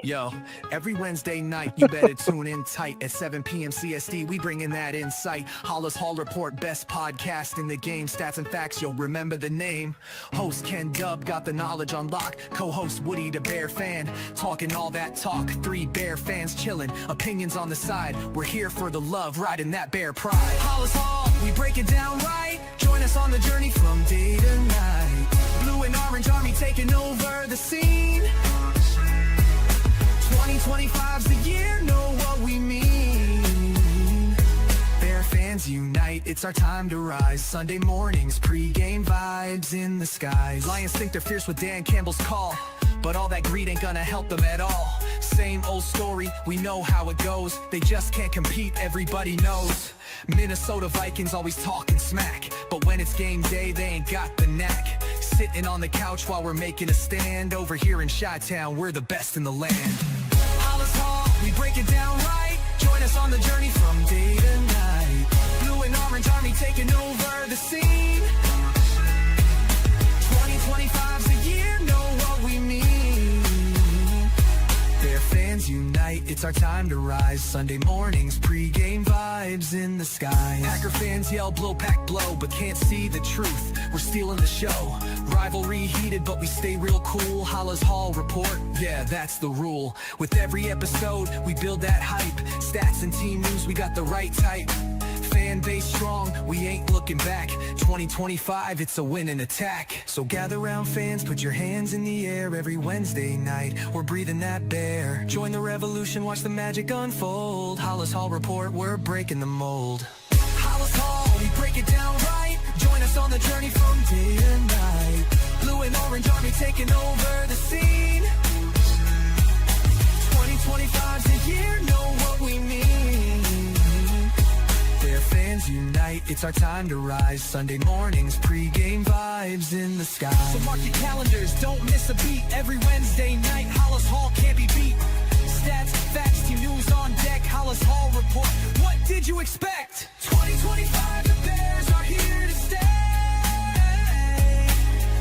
Yo, every Wednesday night, you better tune in tight at 7 p.m. CST. We bring in that insight. Halas Hall Report, best podcast in the game. Stats and facts, you'll remember the name. Host Ken Dub got the knowledge on lock. Co-host Woody, the Bear fan, talking all that talk. 3 Bear fans chilling, opinions on the side. We're here for the love, riding that Bear pride. Halas Hall, we break it down right. Join us on the journey from day to night. Blue and orange army taking over the scene. 2025's the year, know what we mean. Bear fans unite, it's our time to rise. Sunday mornings, pre-game vibes in the skies. Lions think they're fierce with Dan Campbell's call, but all that greed ain't gonna help them at all. Same old story, we know how it goes. They just can't compete, everybody knows. Minnesota Vikings always talking smack, but when it's game day, they ain't got the knack. Sitting on the couch while we're making a stand. Over here in Chi-Town, we're the best in the land. Halas Hall, we break it down right. Join us on the journey from day to night. Blue and orange army taking over the scene. 2025's the year, know what we mean. Bear fans unite, it's our time to rise. Sunday mornings, pre-game vibes in the sky. Packer fans yell blow, pack blow, but can't see the truth. We're stealing the show. Rivalry heated, but we stay real cool. Halas Hall Report, yeah, that's the rule. With every episode, we build that hype. Stats and team news, we got the right type. Fan base strong, we ain't looking back. 2025, it's a winning attack. So gather round fans, put your hands in the air. Every Wednesday night, we're breathing that bear. Join the revolution, watch the magic unfold. Halas Hall Report, we're breaking the mold. Halas Hall, we break it down right. Join us on the journey from day to night. Blue and orange army taking over the scene. 2025's the year, know what we mean. Bear fans unite, it's our time to rise. Sunday mornings, pre-game vibes in the sky. So mark your calendars, don't miss a beat. Every Wednesday night, Halas Hall can't be beat. Stats, facts, team news on deck. Halas Hall Report, what did you expect? 2025, the Bears are here to stay.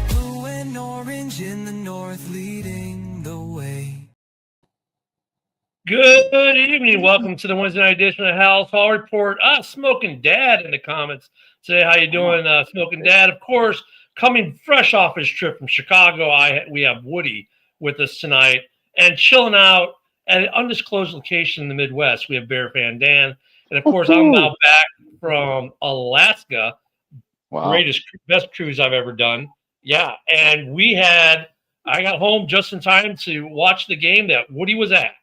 Blue and orange in the north, leading the way. Good evening. Welcome to the Wednesday night edition of Halas Hall Report. Smoking Dad in the comments today. How you doing, Smoking Dad? Of course, coming fresh off his trip from Chicago, we have Woody with us tonight. And chilling out at an undisclosed location in the Midwest, we have Bear Fan Dan. And, of course, I'm now back from Alaska. Wow. Best cruise I've ever done. Yeah, and I got home just in time to watch the game that Woody was at.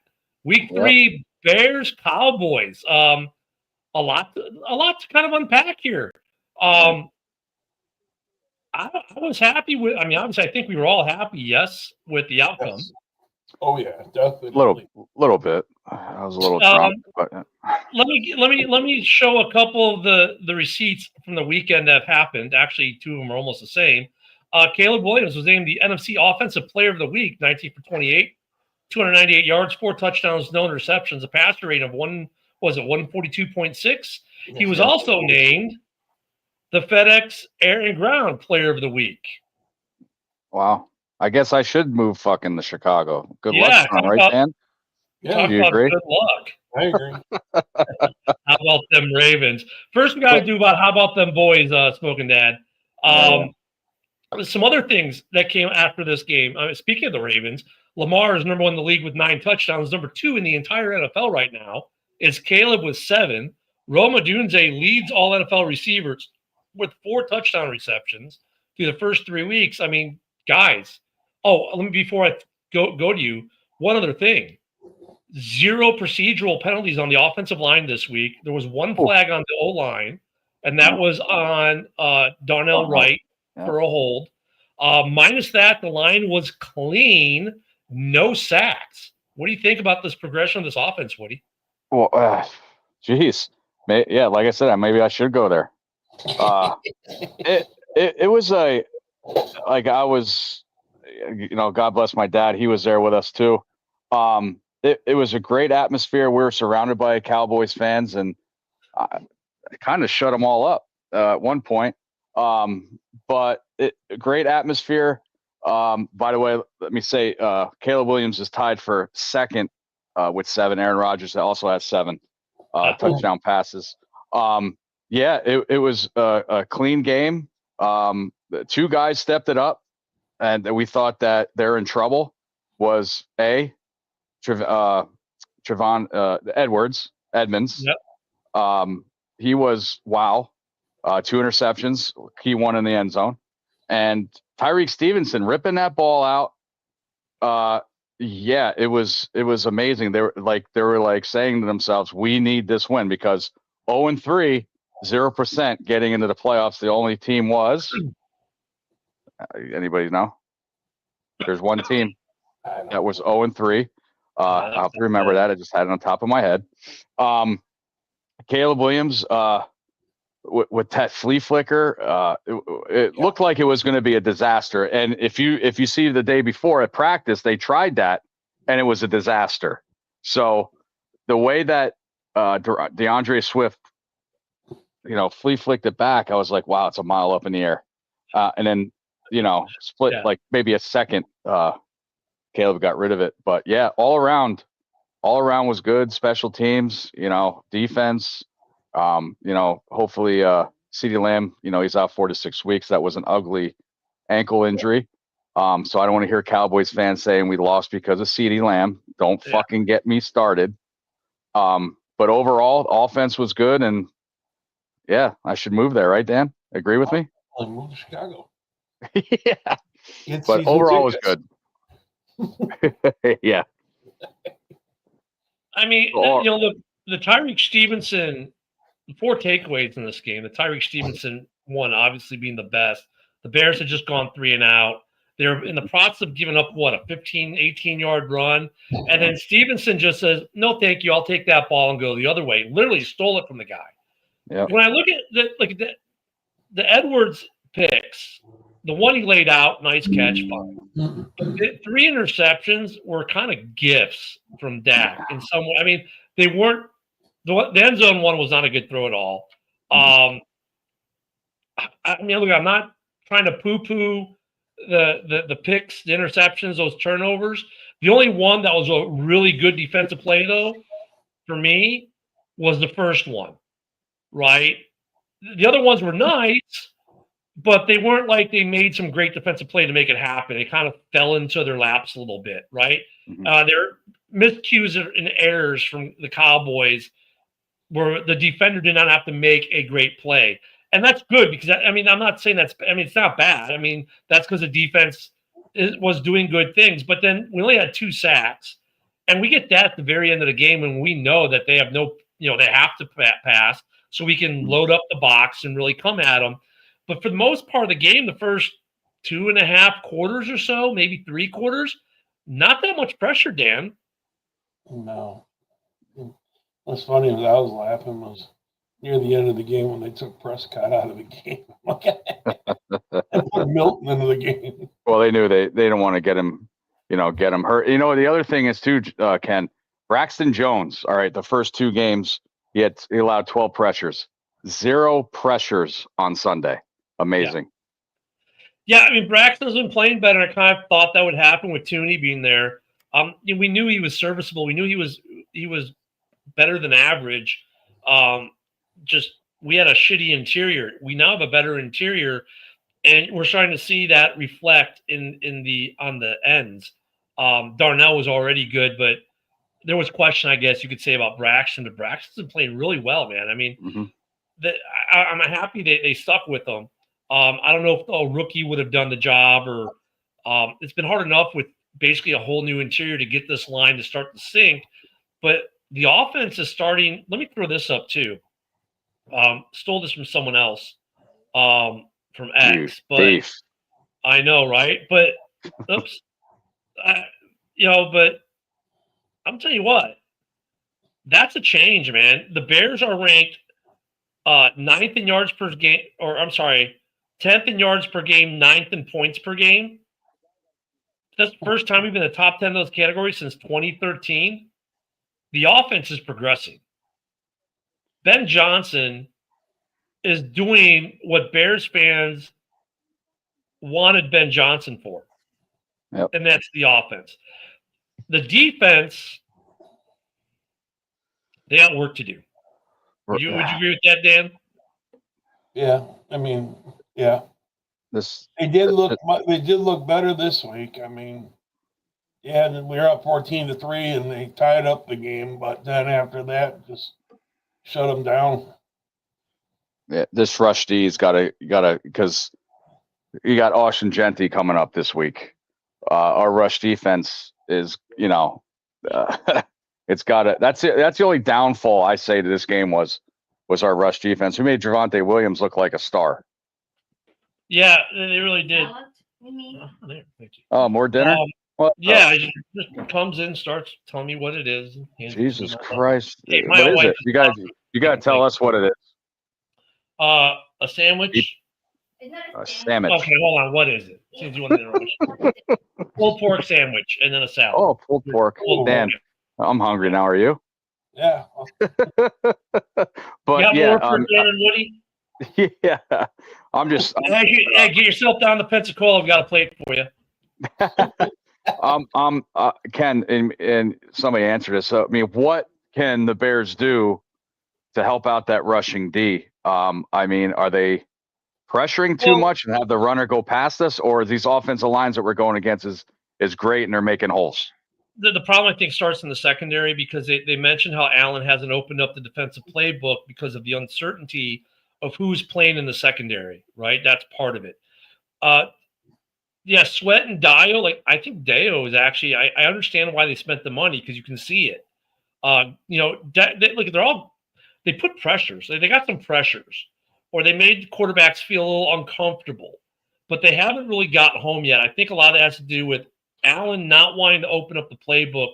Week 3, Bears, Cowboys. A lot to kind of unpack here. I was happy with. I mean, obviously, I think we were all happy. Yes, with the outcome. Yes. Oh yeah, definitely. Little bit. I was a little drunk, but let me show a couple of the receipts from the weekend that have happened. Actually, 2 of them are almost the same. Caleb Williams was named the NFC Offensive Player of the Week, 19 for 28. 298 yards, 4 touchdowns, no interceptions, a passer rate of 142.6. He was also named the FedEx Air and Ground Player of the Week. Wow. I guess I should move fucking to Chicago. Good luck, right, Dan? Yeah, do you agree? Good luck. I agree. How about them Ravens? First, we got to do about how about them boys, Smoking Dad. Some other things that came after this game. Speaking of the Ravens, Lamar is number 1 in the league with 9 touchdowns. Number 2 in the entire NFL right now is Caleb with 7. Rome Odunze leads all NFL receivers with 4 touchdown receptions through the first 3 weeks. I mean, guys. Before I go to you, one other thing. 0 procedural penalties on the offensive line this week. There was 1 flag on the O-line, and that was on Darnell Wright for a hold. Minus that, the line was clean. No sacks. What do you think about this progression of this offense, Woody? Well, geez. Yeah, like I said, maybe I should go there. It was I was, God bless my dad. He was there with us too. It was a great atmosphere. We were surrounded by Cowboys fans, and I kind of shut them all up at one point. But great atmosphere. By the way, let me say, Caleb Williams is tied for second with 7. Aaron Rodgers also has 7 touchdown passes. Yeah, it was a clean game. The 2 guys stepped it up, and we thought that they're in trouble. Was Trevon Edmonds. Yep. He was wow. 2 interceptions, key one in the end zone, and Tyreek Stevenson ripping that ball out. Yeah, it was amazing. They were like saying to themselves, "We need this win," because 0-3, 0% getting into the playoffs. The only team was anybody know? There's one team that was 0-3. I have to remember that. I just had it on top of my head. Caleb Williams, with that flea flicker, it looked like it was going to be a disaster. And if you see the day before at practice, they tried that and it was a disaster. So the way that DeAndre Swift, flea flicked it back, I was like, wow, it's a mile up in the air. And then, split like maybe a second, Caleb got rid of it. But yeah, all around was good. Special teams, defense. Hopefully CeeDee Lamb, he's out 4 to 6 weeks. That was an ugly ankle injury. So I don't want to hear Cowboys fans saying we lost because of CeeDee Lamb. Don't fucking get me started. But overall, offense was good, and yeah, I should move there, right, Dan? Agree with me? I'll move to Chicago. Yeah. But overall was good. Yeah. I mean, the Tyreek Stevenson, 4 takeaways in this game. The Tyreek Stevenson one obviously being the best. The Bears had just gone 3 and out. They're in the process of giving up, a 15, 18-yard run. And then Stevenson just says, no, thank you. I'll take that ball and go the other way. Literally stole it from the guy. Yep. When I look at the Edwards picks, the one he laid out, nice catch, fine. The 3 interceptions were kind of gifts from Dak in some way. I mean, they weren't the end zone one was not a good throw at all. I mean, look, I'm not trying to poo-poo the picks, the interceptions, those turnovers. The only one that was a really good defensive play, though, for me, was the first one, right? The other ones were nice, but they weren't like they made some great defensive play to make it happen. It kind of fell into their laps a little bit, right? Mm-hmm. There miscues and errors from the Cowboys where the defender did not have to make a great play. And that's good because, I'm not saying it's not bad. I mean, that's because the defense was doing good things. But then we only had 2 sacks. And we get that at the very end of the game when we know that they have they have to pass so we can load up the box and really come at them. But for the most part of the game, the first 2.5 quarters or so, maybe 3 quarters, not that much pressure, Dan. No. What's funny is I was laughing was near the end of the game when they took Prescott out of the game. And put Milton into the game. Well, they knew they didn't want to get him hurt. The other thing is too, Ken, Braxton Jones. All right, the first 2 games he allowed 12 pressures, 0 pressures on Sunday. Amazing. Yeah, I mean, Braxton's been playing better. I kind of thought that would happen with Tooney being there. We knew he was serviceable. We knew he was better than average. Just we had a shitty interior. We now have a better interior, and we're starting to see that reflect on the ends. Darnell was already good, but there was question, I guess you could say, about Braxton. But Braxton's been playing really well, man. I mean, I'm happy they stuck with him. I don't know if a rookie would have done the job, or it's been hard enough with basically a whole new interior to get this line to start to sink. But the offense is starting. Let me throw this up too. Stole this from someone else, from X, but thief. I know, right? But oops, but I'm telling you what, that's a change, man. The Bears are ranked 9th in yards per game, or I'm sorry, 10th in yards per game, 9th in points per game. That's the first time we've been in the top 10 of those categories since 2013. The offense is progressing. Ben Johnson is doing what Bears fans wanted Ben Johnson for. Yep. and that's the offense. The defense, they got work to do. Would you agree with that, Dan? Yeah, I mean, yeah, This they did look better this week. I mean, yeah, we were up 14-3, and they tied up the game, but then after that, just shut them down. yeah, this rush D's gotta because you got Austin Genty coming up this week. Our rush defense is, it's gotta. That's it. That's the only downfall I say to this game was our rush defense. We made Javonte Williams look like a star. Yeah, they really did. There, thank you. Oh, more dinner? Yeah, he just comes in, starts telling me what it is. Jesus Christ! Hey, what is it? You gotta tell us what it is. A sandwich. A sandwich. Okay, hold on. What is it? Since you want to know. Pulled pork sandwich and then a salad. Oh, pulled pork. Dan, I'm hungry now. Are you? Yeah. But you got more for Dan and Woody? Yeah. I'm just. Hey, get yourself down to Pensacola. I've got a plate for you. Ken, and somebody answered this. I mean, what can the Bears do to help out that rushing D? I mean, are they pressuring too much and have the runner go past us, or these offensive lines that we're going against is great and they're making holes? The problem, I think, starts in the secondary because they mentioned how Allen hasn't opened up the defensive playbook because of the uncertainty of who's playing in the secondary, right? That's part of it. Yeah, Sweat and Dio, I think Dio is actually, I understand why they spent the money because you can see it. They put pressures. They got some pressures, or they made quarterbacks feel a little uncomfortable, but they haven't really got home yet. I think a lot of that has to do with Allen not wanting to open up the playbook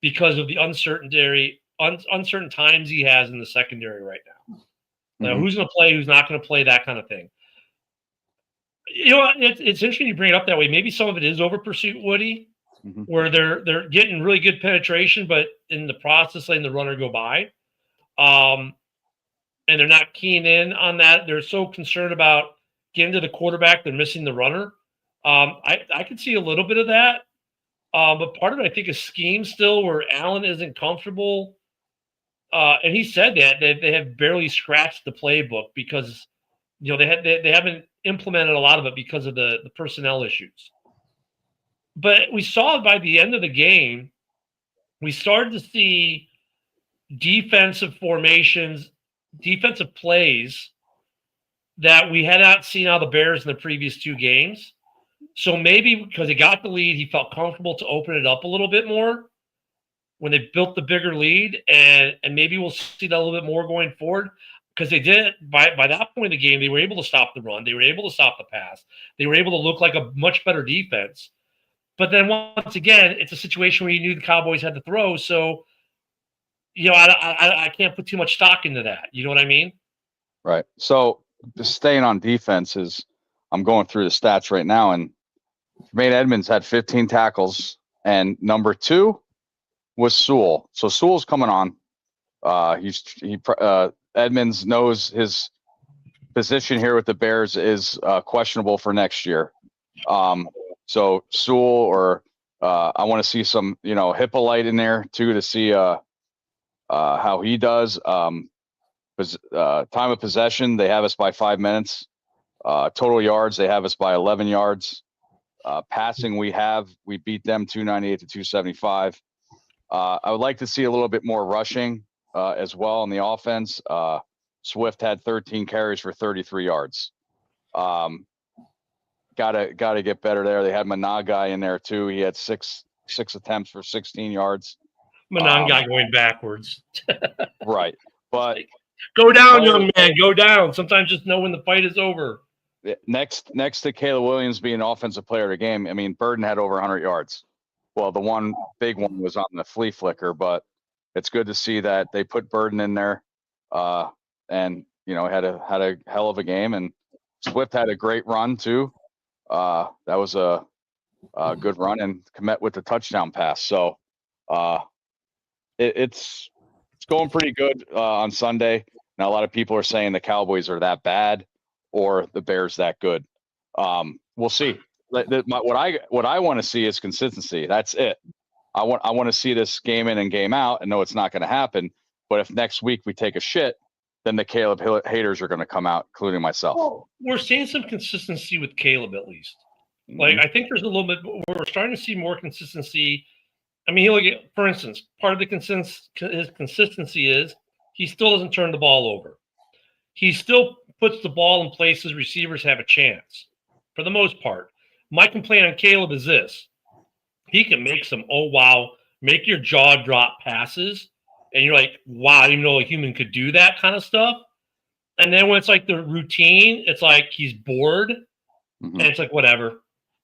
because of the uncertain times he has in the secondary right now. Now, who's going to play, who's not going to play, that kind of thing. You know, it's interesting you bring it up that way. Maybe some of it is over pursuit, Woody, where they're getting really good penetration, but in the process, letting the runner go by. And they're not keying in on that. They're so concerned about getting to the quarterback, they're missing the runner. I could see a little bit of that. But part of it, I think, is scheme still where Allen isn't comfortable. And he said that they have barely scratched the playbook because, they haven't implemented a lot of it because of the personnel issues. But we saw by the end of the game, we started to see defensive formations, defensive plays that we had not seen out of the Bears in the previous two games. So maybe because he got the lead, he felt comfortable to open it up a little bit more when they built the bigger lead, and maybe we'll see that a little bit more going forward. Because they did, by that point in the game, they were able to stop the run. They were able to stop the pass. They were able to look like a much better defense. But then once again, it's a situation where you knew the Cowboys had to throw. So, I can't put too much stock into that. You know what I mean? Right. So just staying on defenses, I'm going through the stats right now, and Jermaine Edmonds had 15 tackles, and number 2 was Sewell. So Sewell's coming on. Edmonds knows his position here with the Bears is questionable for next year. So Sewell, or I want to see some, Hippolyte in there too to see how he does. Time of possession, they have us by 5 minutes. Total yards, they have us by 11 yards. Passing, we beat them 298 to 275. I would like to see a little bit more rushing as well on the offense. Swift had 13 carries for 33 yards. Gotta get better there. They had Managai in there too. He had six attempts for 16 yards. Managai going backwards. Right. But go down, young man, go down. Sometimes just know when the fight is over. Next to Caleb Williams being offensive player of the game, I mean, Burden had over 100 yards. Well, the one big one was on the flea flicker, but it's good to see that they put Burden in there, and had a hell of a game. And Swift had a great run too. That was a good run, and Kmet with the touchdown pass. So it's going pretty good on Sunday. Now a lot of people are saying the Cowboys are that bad or the Bears that good. We'll see. what I want to see is consistency. That's it. I want to see this game in and game out, and know it's not going to happen. But if next week we take a shit, then the Caleb haters are going to come out, including myself. Well, we're seeing some consistency with Caleb, at least. Like, I think there's a little bit. We're starting to see more consistency. I mean, look at, for instance, part of the his consistency is he still doesn't turn the ball over. He still puts the ball in places receivers have a chance, for the most part. My complaint on Caleb is this: he can make some make your jaw drop passes, and you're like, wow, I didn't even know a human could do that kind of stuff. And then when it's like the routine, it's like he's bored, and it's like, whatever.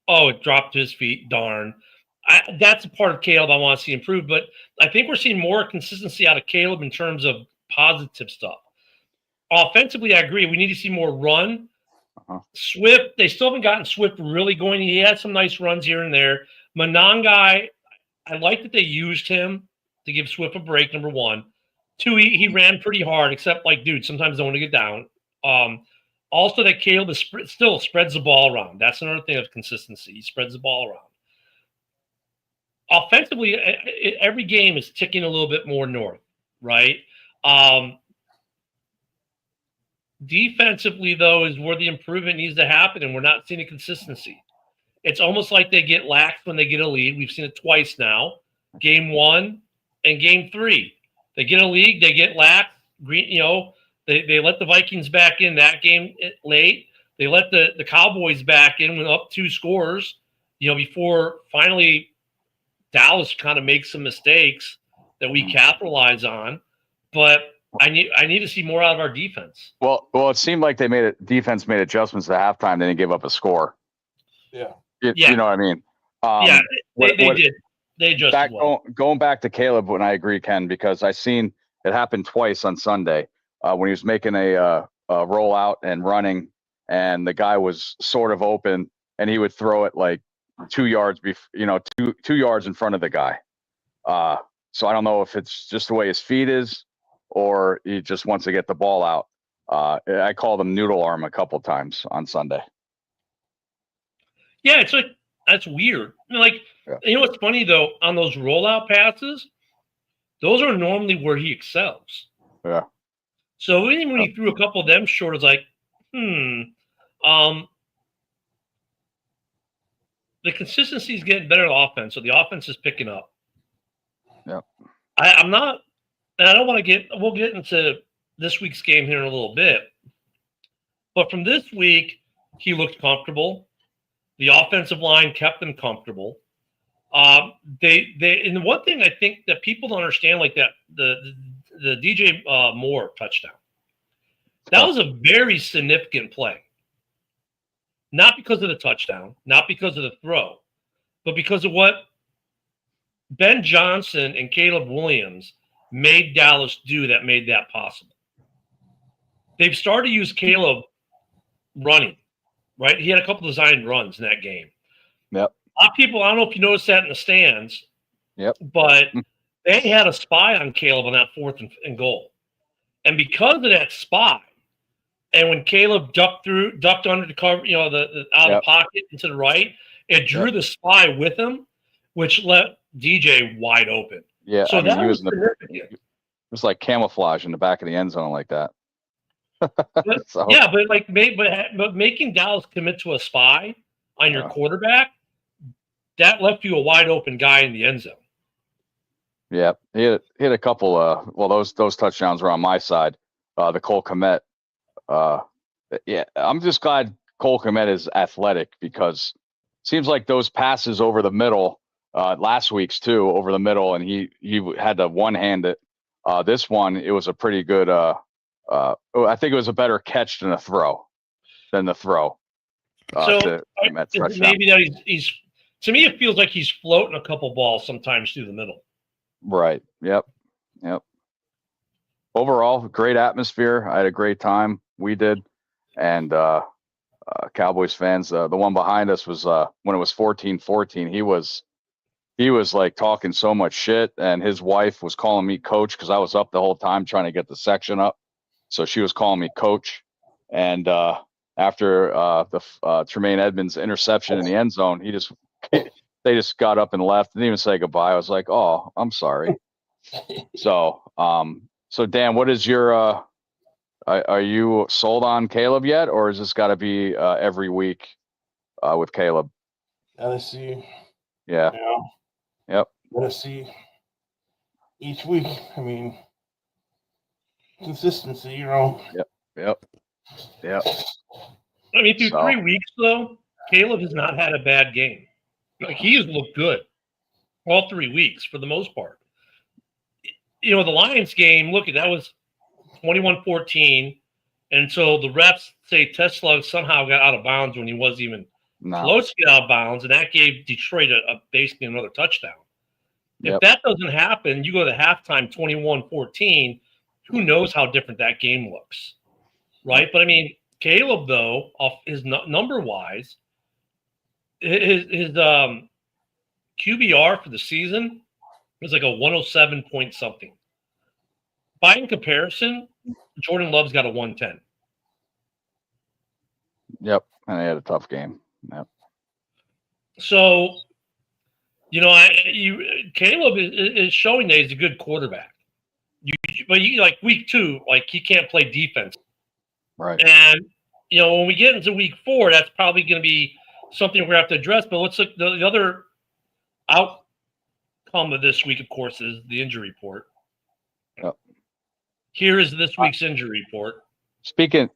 Oh, it dropped to his feet. Darn. That's a part of Caleb I want to see improve. But I think we're seeing more consistency out of Caleb in terms of positive stuff. Offensively, I agree. We need to see more run. Swift, they still haven't gotten Swift really going. He had some nice runs here and there. Monangai, I like that they used him to give Swift a break, number one. Two, he ran pretty hard, except, like, dude, sometimes don't want to get down. Also, that Caleb still spreads the ball around. That's another thing of consistency. He spreads the ball around. Offensively, every game is ticking a little bit more north, right? Defensively, though, is where the improvement needs to happen, and we're not seeing a consistency. It's almost like they get lax when they get a lead. We've seen it twice now, game 1 and game 3. They get a lead, they get lax. They let the Vikings back in that game late. They let the Cowboys back in with up 2 scores, before finally Dallas kind of makes some mistakes that we capitalize on. But I need to see more out of our defense. Well, it seemed like defense made adjustments at halftime. They didn't give up a score. Yeah. You know what I mean? They did. They adjusted well. Going back to Caleb, when I agree, Ken, because I seen it happen twice on Sunday when he was making a rollout and running, and the guy was sort of open, and he would throw it like 2 yards, 2 yards in front of the guy. So I don't know if it's just the way his feet is, or he just wants to get the ball out. I called him noodle arm a couple times on Sunday. Yeah, it's like, that's weird. You know what's funny, though? On those rollout passes, those are normally where he excels. Yeah. So even when he threw a couple of them short, it's like, the consistency is getting better on offense, so the offense is picking up. Yeah. I'm not, and I don't want to we'll get into this week's game here in a little bit, but from this week, he looked comfortable. The offensive line kept them comfortable. And the one thing I think that people don't understand, like that, the DJ Moore touchdown, that was a very significant play. Not because of the touchdown, not because of the throw, but because of what Ben Johnson and Caleb Williams made Dallas do that made that possible. They've started to use Caleb running, right? He had a couple designed runs in that game. Yep. A lot of people, I don't know if you noticed that in the stands, but they had a spy on Caleb on that 4th and goal. And because of that spy, and when Caleb ducked under the cover, out of the pocket into the right, it drew the spy with him, which let DJ wide open. Yeah, so that he was it was like camouflage in the back of the end zone like that. But, but making Dallas commit to a spy on your quarterback, that left you a wide open guy in the end zone. Yeah, he had a couple. Those touchdowns were on my side. The Cole Kmet. I'm just glad Cole Kmet is athletic, because it seems like those passes over the middle, last week's too, over the middle, and he had to one-hand it. This one, it was a pretty good. I think it was a better catch than the throw. So maybe that he's to me, it feels like he's floating a couple balls sometimes through the middle. Right. Yep. Overall, great atmosphere. I had a great time. We did. And Cowboys fans, the one behind us was when it was 14-14, he was like talking so much shit, and his wife was calling me coach because I was up the whole time trying to get the section up. So she was calling me coach. And after Tremaine Edmonds interception in the end zone. They just got up and left, didn't even say goodbye. I was like, oh, I'm sorry. So Dan, what is your are you sold on Caleb yet, or is this got to be every week with Caleb? Gotta see. Yeah. Yep. Gotta see each week. I mean, consistency, Yep. I mean, through 3 weeks, though, Caleb has not had a bad game. Like, he has looked good all 3 weeks for the most part. The Lions game, look, that was 21-14. And so the refs say Tesla somehow got out of bounds when he wasn't even close to get out of bounds. And that gave Detroit basically another touchdown. If that doesn't happen, you go to halftime 21-14. Who knows how different that game looks, right? But, I mean, Caleb, though, off his number-wise, his QBR for the season was like a 107 point something. By comparison, Jordan Love's got a 110. Yep, and he had a tough game. Yep. So, Caleb is showing that he's a good quarterback. But like week 2, like he can't play defense. Right. And, when we get into week 4, that's probably going to be something we're going to have to address. But let's look, the other outcome of this week, of course, is the injury report. Yep. Here is this week's injury report. Speaking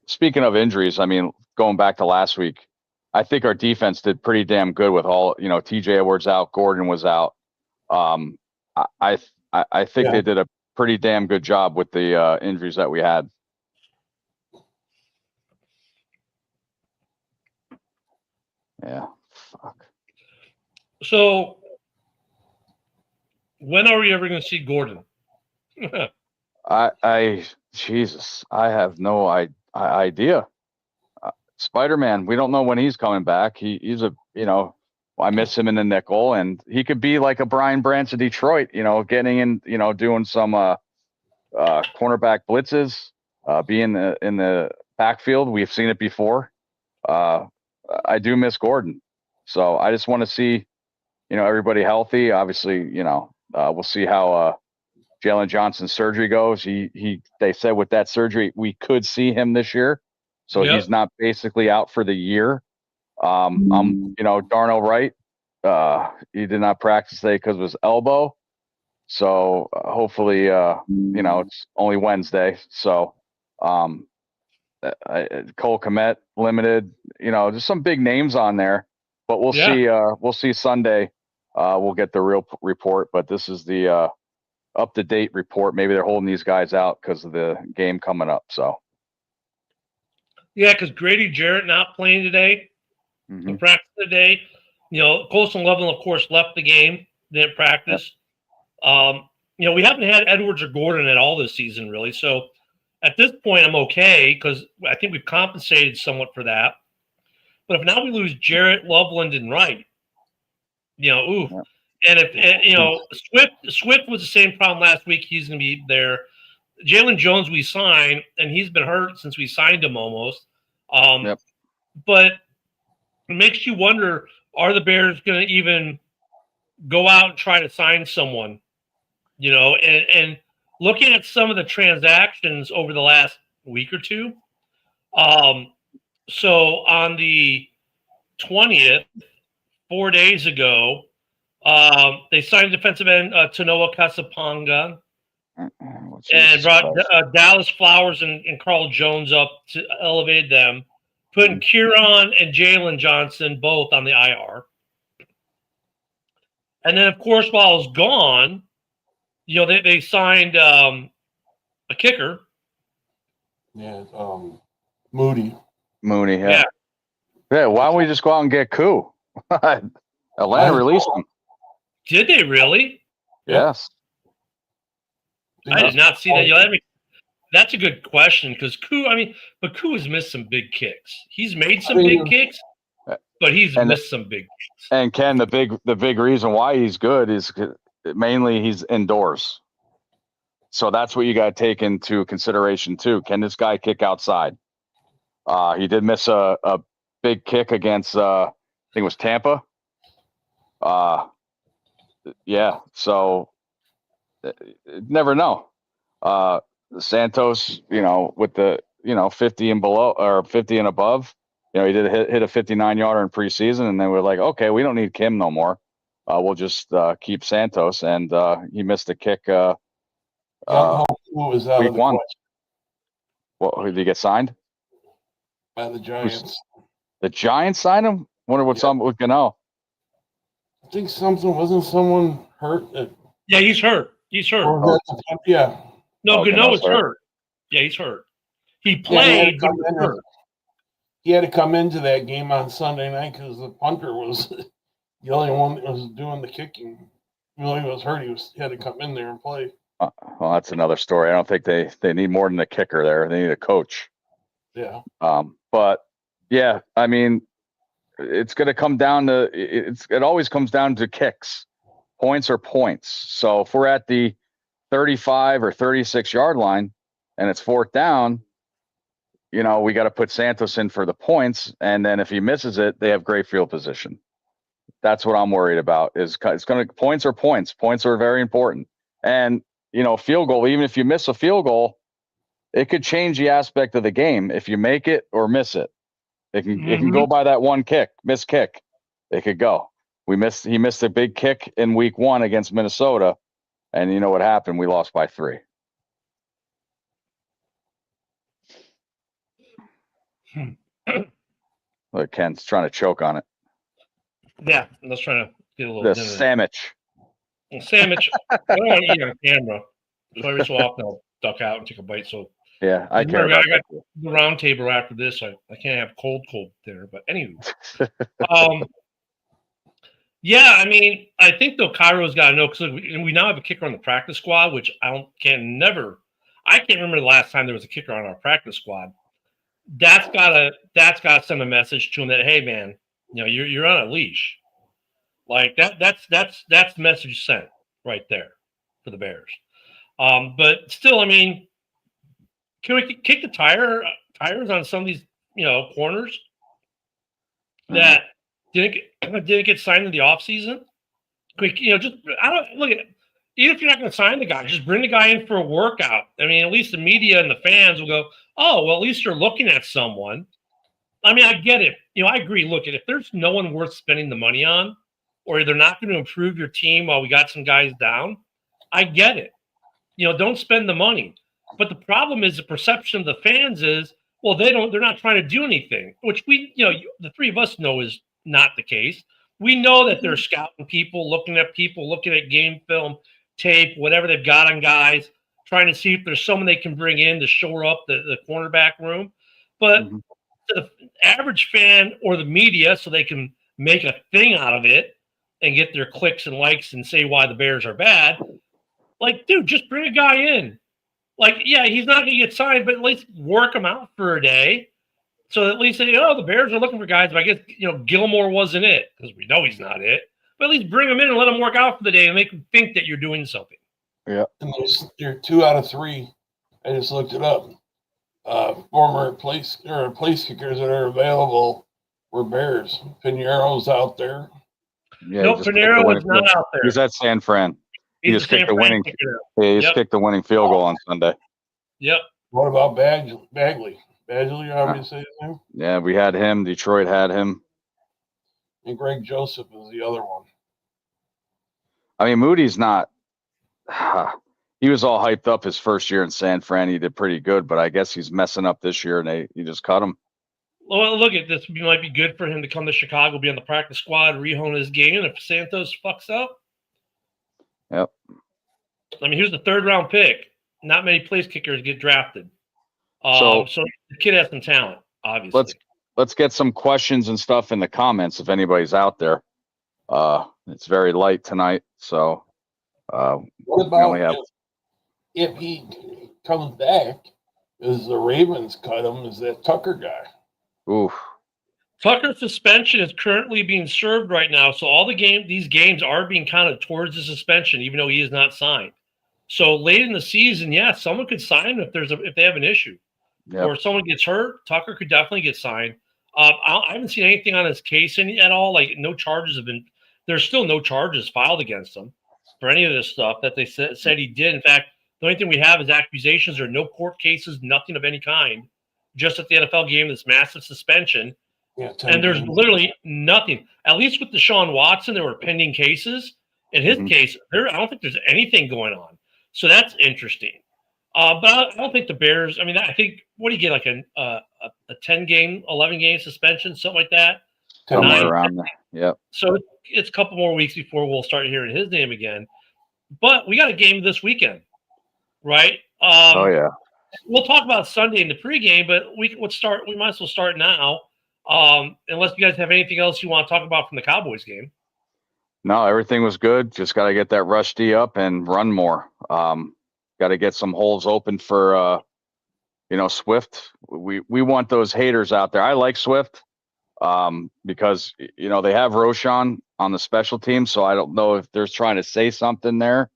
of injuries, I mean, going back to last week, I think our defense did pretty damn good with all, TJ Edwards out, Gordon was out. I think they did a pretty damn good job with the injuries that we had. Yeah. Fuck. So, when are we ever going to see Gordon? Jesus, I have no idea. Spider-Man, we don't know when he's coming back. He's I miss him in the nickel, and he could be like a Brian Branch of Detroit, getting in, doing some cornerback blitzes, being in the backfield. We've seen it before. I do miss Gordon, so I just want to see, everybody healthy. Obviously, we'll see how Jalen Johnson's surgery goes. They said with that surgery we could see him this year, so he's not basically out for the year. Darnell Wright, he did not practice today because of his elbow. So hopefully, it's only Wednesday. So Cole Kmet limited, there's some big names on there, but we'll see. We'll see Sunday. We'll get the real report, but this is the up-to-date report. Maybe they're holding these guys out because of the game coming up. So. Yeah, because Grady Jarrett not playing today. In practice today, Colson Loveland, of course, left the game, didn't practice. Yep. We haven't had Edwards or Gordon at all this season, really. So at this point, I'm okay because I think we've compensated somewhat for that. But if now we lose Jarrett, Loveland, and Wright, ooh. Yep. And if Swift was the same problem last week, he's going to be there. Jalen Jones we signed, and he's been hurt since we signed him almost. But it makes you wonder, are the Bears going to even go out and try to sign someone? And looking at some of the transactions over the last week or two. So on the 20th, 4 days ago, they signed defensive end Tanoa Kasapanga and brought Dallas Flowers and Carl Jones up to elevate them, putting Kieran and Jalen Johnson both on the IR. And then, of course, while I was gone, they signed a kicker. Yeah, Mooney. Yeah. Yeah, why don't we just go out and get Koo? Atlanta released him. Did they really? Yes. I did not see that. That's a good question because Koo has missed some big kicks. He's made some big kicks, but he's missed some big kicks. And Ken, the big reason why he's good is mainly he's indoors. So that's what you got to take into consideration too. Can this guy kick outside? He did miss a big kick against I think it was Tampa. Yeah, so never know. Santos, with the 50 and below or 50 and above, he did hit a 59-yarder in preseason, and then we're like, okay, we don't need Kim no more. We'll just keep Santos, and he missed a kick. Young Hope was out week of the one. question Well, did he get signed? by the Giants. The Giants signed him? Wonder what's up with Gano. I think wasn't someone hurt? Yeah, he's hurt. He's hurt. Yeah. No, Gano is hurt. Yeah, he's hurt. He played, but he was hurt. He had to come into that game on Sunday night because the punter was the only one that was doing the kicking. He was hurt. He had to come in there and play. Well, that's another story. I don't think they need more than a kicker there. They need a coach. Yeah. But yeah, I mean, it's going to come down to it always comes down to kicks. Points are points. So if we're at the 35 or 36 yard line and it's fourth down, we got to put Santos in for the points. And then if he misses it, they have great field position. That's what I'm worried about points are points. Points are very important. And, field goal, even if you miss a field goal, it could change the aspect of the game. If you make it or miss it, it can go by that one missed kick. It could go. He missed a big kick in week 1 against Minnesota. And you know what happened? We lost by 3. Look, Ken's trying to choke on it. Yeah, I was trying to get a little. The sandwich. Sandwich. I don't want to eat on camera, so every so often I'll duck out and take a bite. So yeah, I care. I got the round table after this. I can't have cold dinner. But anyway, yeah, I mean, I think though Cairo's got to know because we now have a kicker on the practice squad, which I can't remember the last time there was a kicker on our practice squad. That's gotta send a message to him that, hey man, you're on a leash. Like that's the message sent right there for the Bears. But still, I mean, can we kick the tires on some of these corners that didn't get signed in the offseason? Quick, just I don't look at it. Even if you're not going to sign the guy, just bring the guy in for a workout. I mean, at least the media and the fans will go, oh, well, at least you're looking at someone. I mean, I get it. I agree. Look, if there's no one worth spending the money on, or they're not going to improve your team while we got some guys down, I get it. Don't spend the money. But the problem is the perception of the fans is, well, they're not trying to do anything, which the three of us know is not the case. We know that they're scouting people, looking at game film, tape, whatever they've got on guys, trying to see if there's someone they can bring in to shore up the cornerback room. But to the average fan or the media, so they can make a thing out of it and get their clicks and likes and say why the Bears are bad, like, dude, just bring a guy in. Like, yeah, he's not going to get signed, but at least work him out for a day. So at least say, the Bears are looking for guys, but I guess, Gilmore wasn't it because we know he's not it. But at least bring him in and let him work out for the day and make him think that you're doing something. Yeah. And there are 2 out of 3. I just looked it up. Former place kickers that are available were Bears. Pinero's out there. Yeah, no, Pinero is not out there. He's at San Fran. He just kicked the winning. Kicked the winning field goal on Sunday. Yep. What about Bagley? Badgley, how do you say his name? Yeah, we had him. Detroit had him. And Greg Joseph is the other one. I mean, Moody's not. He was all hyped up his first year in San Fran. He did pretty good, but I guess he's messing up this year, and he just cut him. Well, look at this. It might be good for him to come to Chicago, be on the practice squad, rehone his game. And if Santos fucks up, yep. I mean, he was the 3rd round pick. Not many place kickers get drafted. So the kid has some talent, obviously. Let's get some questions and stuff in the comments if anybody's out there. It's very light tonight, so what about if he comes back? Is the Ravens cut him? Is that Tucker guy? Oof. Tucker's suspension is currently being served right now, so all these games are being counted towards the suspension, even though he is not signed. So late in the season, someone could sign him if they have an issue. Yep. or if someone gets hurt, Tucker could definitely get signed. I haven't seen anything on his case at all. Like no charges have been. There's still no charges filed against him for any of this stuff that they said he did. In fact, the only thing we have is accusations. There are no court cases, nothing of any kind. Just at the NFL game, this massive suspension, Yeah, and there's literally nothing. At least with Deshaun Watson, there were pending cases. In his case, I don't think there's anything going on. So that's interesting. But I don't think the Bears. I mean, I think what do you get, like a 10-game, 11-game suspension, something like that. Somewhere around there. Yep. So it's a couple more weeks before we'll start hearing his name again. But we got a game this weekend, right? Oh yeah. We'll talk about Sunday in the pregame, but we might as well start now. Unless you guys have anything else you want to talk about from the Cowboys game. No, everything was good. Just got to get that rush D up and run more. Got to get some holes open for Swift. We want those haters out there. I like Swift because they have Roshan on the special team, so I don't know if they're trying to say something there.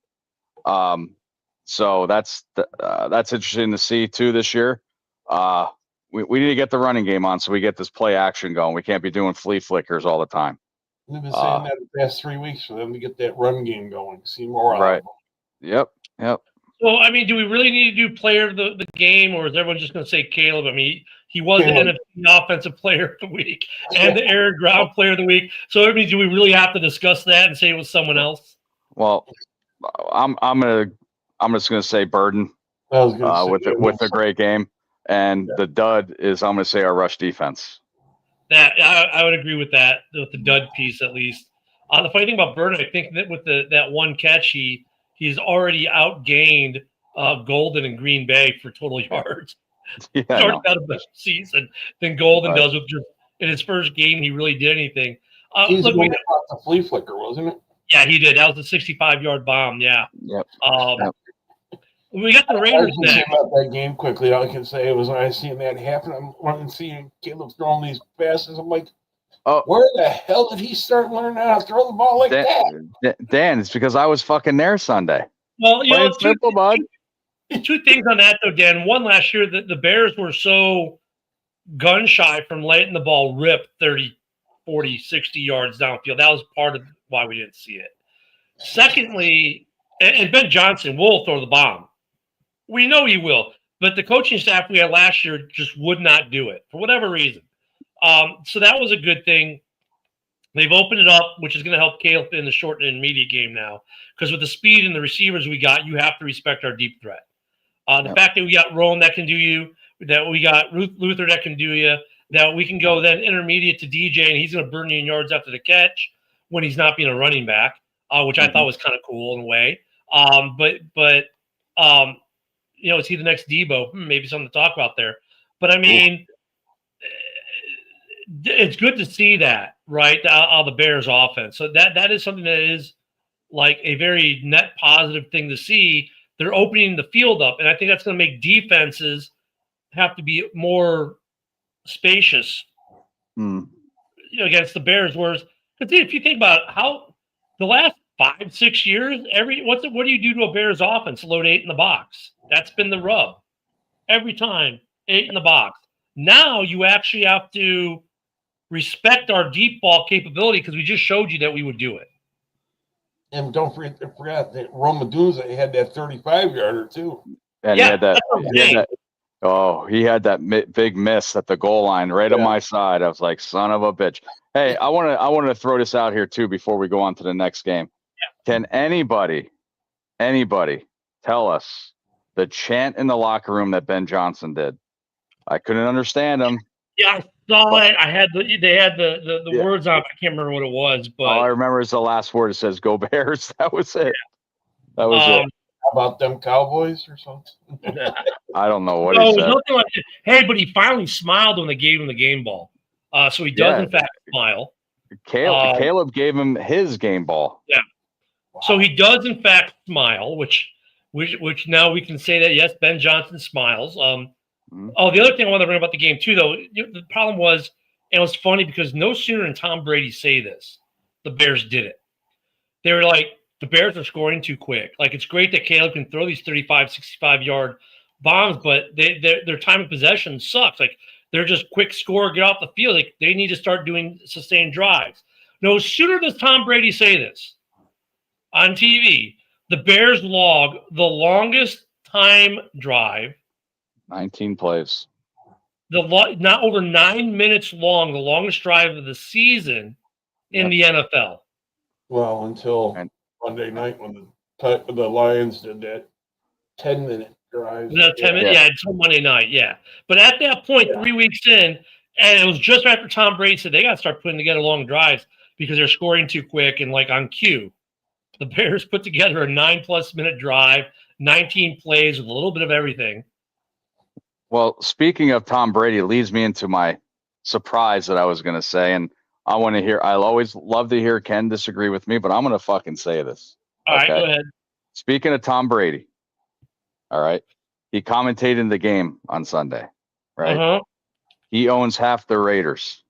So that's interesting to see too this year. We need to get the running game on so we get this play action going. We can't be doing flea flickers all the time. We've been saying that the past 3 weeks for them to get that run game going. See more right. out of them. Yep. So, I mean, do we really need to do player of the game, or is everyone just going to say Caleb? I mean, he was the NFC Offensive Player of the Week and the Air Ground Player of the Week. So, I mean, do we really have to discuss that and say it was someone else? Well, I'm just going to say Burden with a great game, and the dud is I'm going to say our rush defense. That I would agree with that, with the dud piece at least. The funny thing about Burden, I think that with that one catch, he's already outgained Golden and Green Bay for total yards. Yeah, he's already got a better season than Golden does with just in his first game. He really did anything. He's the flea flicker, wasn't it? Yeah, he did. That was a 65-yard bomb. Yeah. Yep. We got the Raiders next. About that game quickly, all I can say was when I seen that happen, I'm running, seeing Caleb throwing these passes. I'm like, where the hell did he start learning how to throw the ball like that? Dan, it's because I was fucking there Sunday. Well, simple, bud. Two things on that, though, Dan. One, last year, the Bears were so gun-shy from letting the ball rip 30, 40, 60 yards downfield. That was part of why we didn't see it. Secondly, and Ben Johnson will throw the bomb. We know he will. But the coaching staff we had last year just would not do it for whatever reason. So that was a good thing. They've opened it up, which is going to help Caleb in the short and intermediate game now. Because with the speed and the receivers we got, you have to respect our deep threat. The fact that we got Rome that can do you, that we got Luther that can do you, that we can go then intermediate to DJ, and he's going to burn you in yards after the catch when he's not being a running back, which I thought was kind of cool in a way. Is he the next Debo? Maybe something to talk about there. But I mean, it's good to see that, right? The Bears offense. So that is something that is like a very net positive thing to see. They're opening the field up, and I think that's going to make defenses have to be more spacious against the Bears. Whereas, if you think about how the last 5-6 years, what do you do to a Bears offense? Load 8 in the box. That's been the rub. Every time, 8 in the box. Now you actually have to respect our deep ball capability because we just showed you that we would do it. And don't forget that Roma Dunza had that 35-yarder too. And he had that big miss at the goal line right on my side. I was like, son of a bitch. Hey, I wanted to throw this out here too before we go on to the next game. Yeah. Can anybody tell us the chant in the locker room that Ben Johnson did? I couldn't understand him. Yeah, I saw it. They had the words on. I can't remember what it was, but all I remember is the last word. It says "Go Bears." That was it. That was it. How about them Cowboys or something? I don't know what he said. Nothing like it. Hey, but he finally smiled when they gave him the game ball. So he does in fact smile. Caleb gave him his game ball. Yeah. Wow. So he does in fact smile, which now we can say that yes, Ben Johnson smiles. Oh, the other thing I want to bring about the game too, though, the problem was, and it was funny because no sooner than Tom Brady say this, the Bears did it. They were like, the Bears are scoring too quick. Like, it's great that Caleb can throw these 35, 65-yard bombs, but their time of possession sucks. Like they're just quick score, get off the field. Like they need to start doing sustained drives. No sooner does Tom Brady say this on TV, the Bears log the longest time drive, 19 plays. not over 9 minutes long, the longest drive of the season in the NFL. Well, until Monday night when the Lions did that 10-minute drive. Was that 10 minutes? Yeah, until Monday night. Yeah, but at that point, 3 weeks in, and it was just after Tom Brady said they got to start putting together long drives because they're scoring too quick and like on cue. The Bears put together a 9+ minute drive, 19 plays with a little bit of everything. Well, speaking of Tom Brady, it leads me into my surprise that I was going to say, and I want to hear. I'll always love to hear Ken disagree with me, but I'm going to fucking say this. All right, go ahead. Speaking of Tom Brady, all right, he commentated in the game on Sunday, right? Uh-huh. He owns half the Raiders.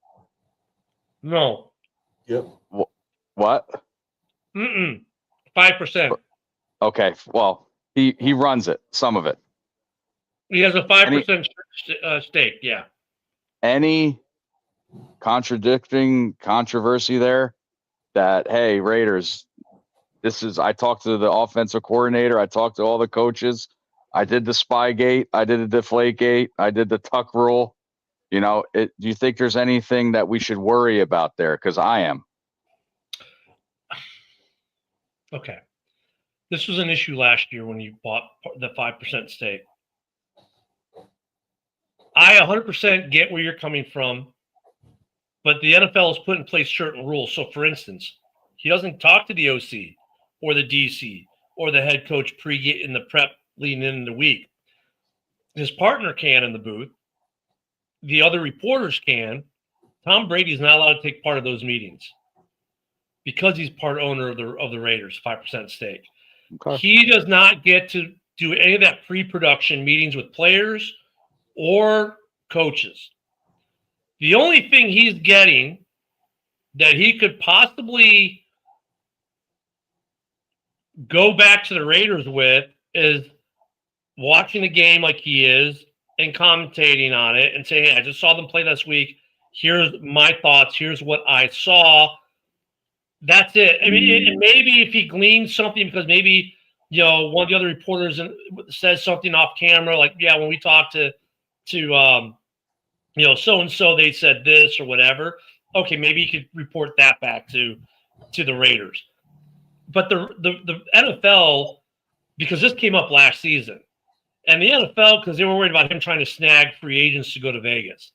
No. Yep. What? 5%. Okay, well, he runs it, some of it. He has a 5% stake, yeah. Any contradicting controversy there that, hey, Raiders, I talked to the offensive coordinator, I talked to all the coaches, I did the Spygate, I did the Deflategate, I did the Tuck rule. You know, do you think there's anything that we should worry about there? Because I am. Okay. This was an issue last year when you bought the 5% stake. I 100% get where you're coming from, but the NFL has put in place certain rules. So, for instance, he doesn't talk to the OC or the DC or the head coach in the prep leading in the week. His partner can in the booth. The other reporters can. Tom Brady's not allowed to take part of those meetings because he's part owner of the Raiders, 5% stake. Okay. He does not get to do any of that pre-production meetings with players or coaches. The only thing he's getting that he could possibly go back to the Raiders with is watching the game like he is and commentating on it and saying, hey, I just saw them play this week. Here's my thoughts. Here's what I saw. That's it. I mean, and maybe if he gleans something because maybe, you know, one of the other reporters says something off camera, like, yeah, when we talked to you know, so-and-so, they said this or whatever. Okay, maybe he could report that back to the Raiders. But the NFL, because this came up last season, and the NFL, because they were worried about him trying to snag free agents to go to Vegas.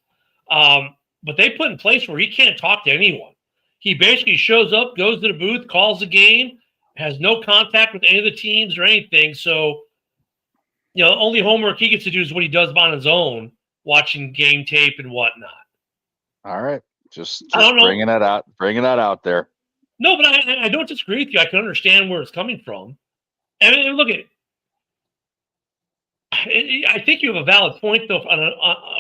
But they put in place where he can't talk to anyone. He basically shows up, goes to the booth, calls the game, has no contact with any of the teams or anything. So, you know, only homework he gets to do is what he does on his own, watching game tape and whatnot. All right. Just bringing that out there. No, but I don't disagree with you. I can understand where it's coming from. And look at it. I think you have a valid point, though,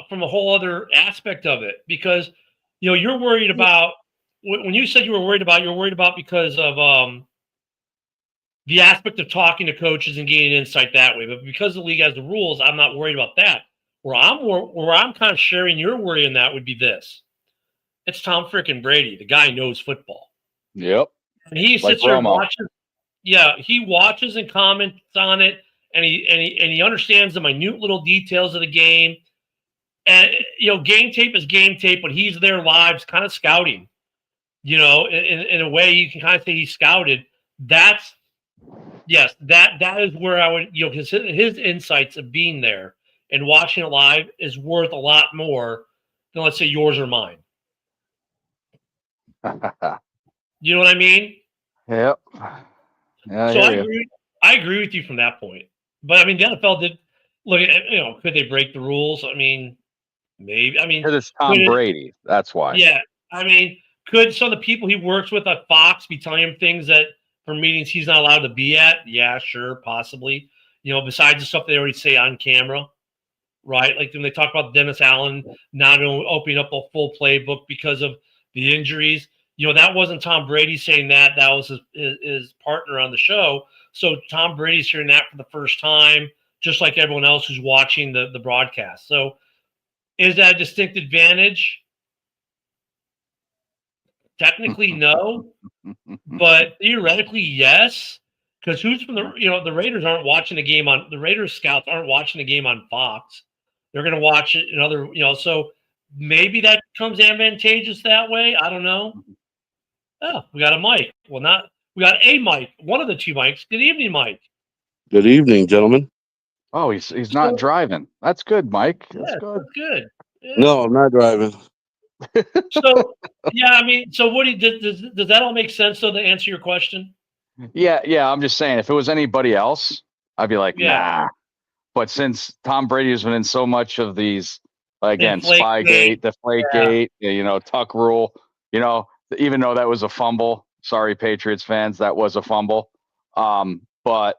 from a whole other aspect of it, because, you know, you're worried about when you said you're worried about because of the aspect of talking to coaches and gaining insight that way. But because the league has the rules, I'm not worried about that. Where I'm kind of sharing your worry in that would be this: it's Tom freaking Brady. The guy knows football. Yep. And he sits there and watches. Yeah, he watches and comments on it. And he understands the minute little details of the game. And, you know, game tape is game tape, but he's there live, kind of scouting. You know, in a way you can kind of say he scouted. That is where I would, you know, because his insights of being there and watching it live is worth a lot more than, let's say, yours or mine. You know what I mean? Yep. Yeah, so I agree with you from that point. But I mean, the NFL did look at, you know, could they break the rules? I mean, maybe. I mean, because it's Tom Brady. That's why. Yeah. I mean, could some of the people he works with at Fox be telling him things that for meetings he's not allowed to be at? Yeah, sure, possibly. You know, besides the stuff they already say on camera, right? Like when they talk about Dennis Allen not opening up a full playbook because of the injuries. You know, that wasn't Tom Brady saying that. That was his partner on the show. So Tom Brady's hearing that for the first time. just like everyone else who's watching the broadcast. So is that a distinct advantage? Technically, no, but theoretically, yes. Because who's from the Raiders aren't watching the game on the Raiders scouts aren't watching the game on Fox. They're going to watch it in other, so maybe that becomes advantageous that way. I don't know. Oh, we got a mic. Well, we got a mic, one of the two mics. Good evening, Mike. Good evening, gentlemen. Oh, he's not driving. That's good, Mike. That's Yeah, good. that's good. Yeah. No, I'm not driving. So, yeah, I mean, so what does that all make sense, though, to answer your question? Yeah. I'm just saying, if it was anybody else, I'd be like, nah. But since Tom Brady has been in so much of these, again, Spygate, Deflategate, Tuck Rule, even though that was a fumble, sorry, Patriots fans, that was a fumble. But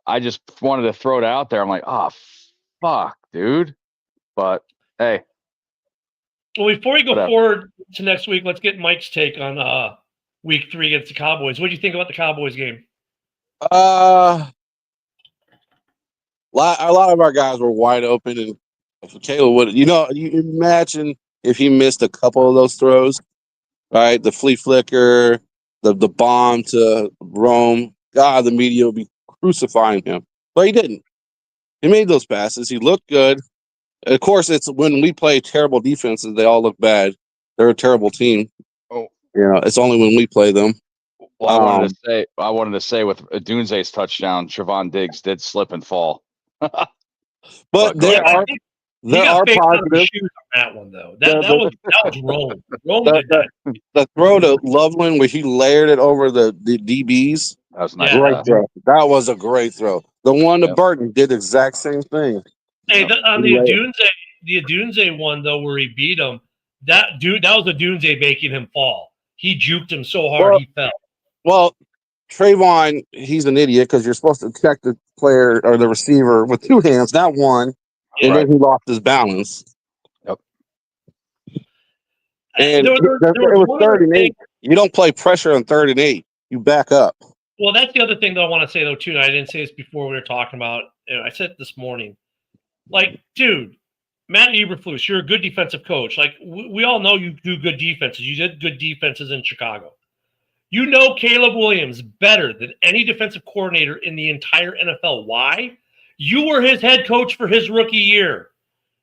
I just wanted to throw it out there. I'm like, fuck, dude. But hey. Well, before we go forward to next week, let's get Mike's take on week 3 against the Cowboys. What do you think about the Cowboys game? A lot of our guys were wide open, and if Caleb would, you imagine if he missed a couple of those throws, right? The flea flicker, the bomb to Rome. God, the media would be crucifying him, but he didn't. He made those passes. He looked good. Of course, it's when we play terrible defenses, they all look bad. They're a terrible team. Oh, it's only when we play them. Well, I wanted to say with Dunze's touchdown, Trevon Diggs did slip and fall. But there are positives on that one, though. That was Rome. Rome did that. The throw to Loveland where he layered it over the DBs. That was nice. Great throw. That was a great throw. The one to Burton did the exact same thing. Hey, on the Adunze one though, where he beat him, that was Adunze making him fall. He juked him so hard he fell. Well, Trayvon, he's an idiot because you're supposed to check the player or the receiver with 2 hands, not one, and then he lost his balance. Yep. And it was 3rd and 8. You don't play pressure on 3rd and 8. You back up. Well, that's the other thing that I want to say though too. And I didn't say this before we were talking about. I said it this morning. Like, dude, Matt Eberflus, you're a good defensive coach. Like, we all know you do good defenses. You did good defenses in Chicago. You know Caleb Williams better than any defensive coordinator in the entire NFL. Why? You were his head coach for his rookie year.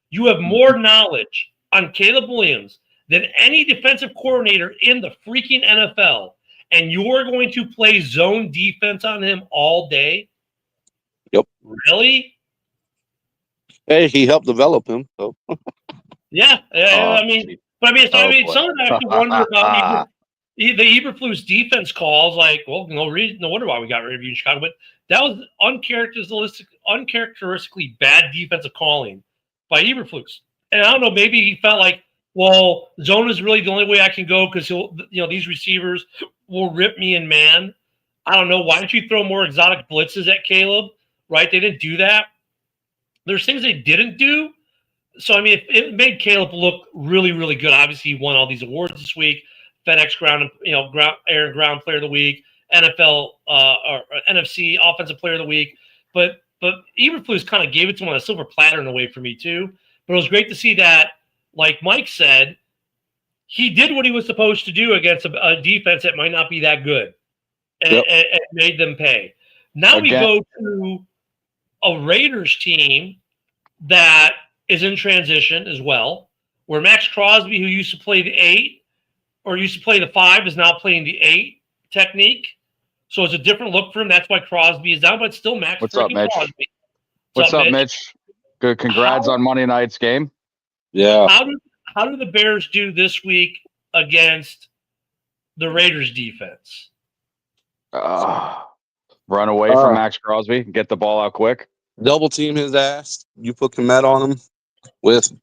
You have more knowledge on Caleb Williams than any defensive coordinator in the freaking NFL. And you're going to play zone defense on him all day? Yep. Really? Hey, he helped develop him. So. Yeah, I mean, some of that I wonder about the Eberflus defense calls. Like, well, no wonder why we got rid of you in Chicago. But that was uncharacteristically bad defensive calling by Eberflus. And I don't know, maybe he felt like, well, zone is really the only way I can go because these receivers will rip me in man. I don't know. Why don't you throw more exotic blitzes at Caleb? Right? They didn't do that. There's things they didn't do. So, I mean, it made Caleb look really, really good. Obviously, he won all these awards this week. FedEx Ground Player of the Week, NFL or NFC Offensive Player of the Week. But Eberflus kind of gave it to him on a silver platter in a way for me too. But it was great to see that, like Mike said, he did what he was supposed to do against a defense that might not be that good, and made them pay. Now we go to a Raiders team that is in transition as well, where Max Crosby, who used to play the 8 or used to play the 5, is now playing the 8 technique. So it's a different look for him. That's why Crosby is down, but still Max. What's up, Mitch? Crosby. What's up, Mitch? Good. Congrats on Monday night's game. Yeah. How do the Bears do this week against the Raiders defense? Run away from Max Crosby and get the ball out quick. Double team his ass. You put Komet on him with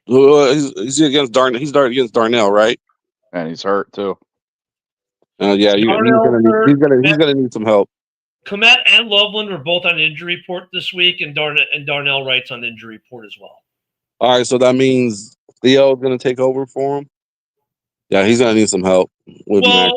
he's against Darnell. He's against Darnell, right? And he's hurt too. Yeah, he's gonna need some help. Komet and Loveland were both on injury report this week, and Darnell Wright's on injury report as well. All right, so that means Theo is gonna take over for him. Yeah, he's gonna need some help with Max.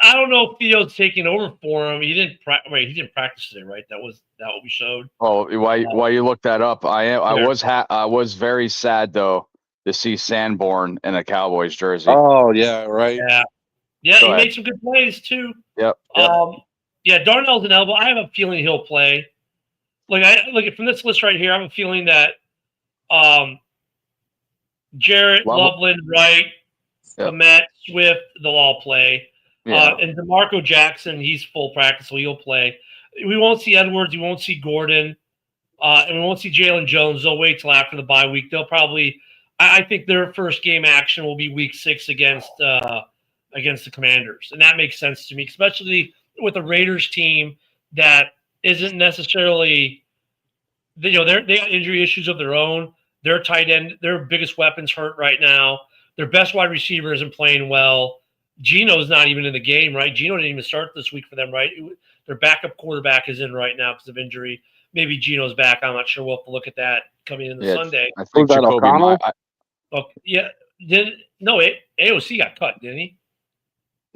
I don't know if Theo's taking over for him. He didn't he didn't practice today, right? That what we showed. Oh, while you look that up, I was very sad though to see Sanborn in a Cowboys jersey. Oh yeah, right. Yeah, Go he ahead. made some good plays too. Yep. Yeah, Darnell's an elbow. I have a feeling he'll play. Like from this list right here, I have a feeling that Jarrett, Loveland, Wright, Komet, Swift, they'll all play. Yeah. And DeMarco Jackson, he's full practice, so he'll play. We won't see Edwards. We won't see Gordon. And we won't see Jalen Jones. They'll wait till after the bye week. They'll probably – I think their first game action will be week 6 against the Commanders. And that makes sense to me, especially with a Raiders team that isn't necessarily – they got injury issues of their own. Their tight end, their biggest weapon's hurt right now. Their best wide receiver isn't playing well. Geno's not even in the game, right? Geno didn't even start this week for them, right? Their backup quarterback is in right now because of injury. Maybe Geno's back. I'm not sure. We'll have to look at that coming into Sunday. I think Jacoby AOC got cut, didn't he?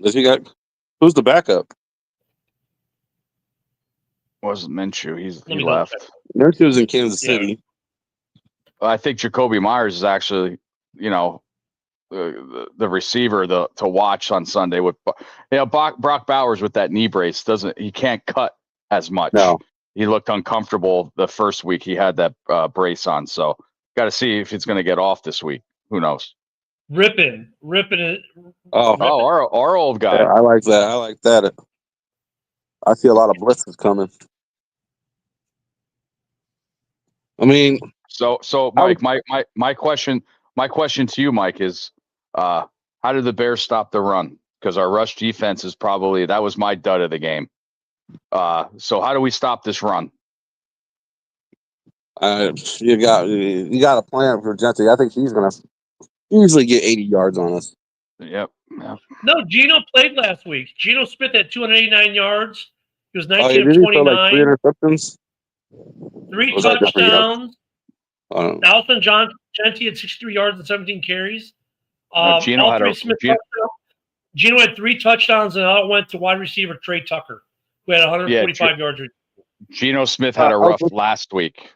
Does he got? Who's the backup? Wasn't Minshew. He left. Minshew was in Kansas City. I think Jacoby Myers is actually, the receiver to watch on Sunday with, Brock Bowers with that knee brace he can't cut as much. No. He looked uncomfortable the first week he had that brace on. So got to see if it's going to get off this week. Who knows? Ripping it. Our old guy. Yeah, I like that. I see a lot of blitzes coming. I mean, so Mike, my question to you, Mike, is how did the Bears stop the run? Because our rush defense is that was my dud of the game. So how do we stop this run? You got a plan for Gentry. I think he's going to easily get 80 yards on us. Yep. No, Geno played last week. Geno Smith had 289 yards. He was 19 of did 29. Like 3 interceptions? 3 touchdowns. Alton Gentry had 63 yards and 17 carries. Geno had 3 touchdowns, and it went to wide receiver Trey Tucker, who had 145 yards. Geno Smith had a rough last week.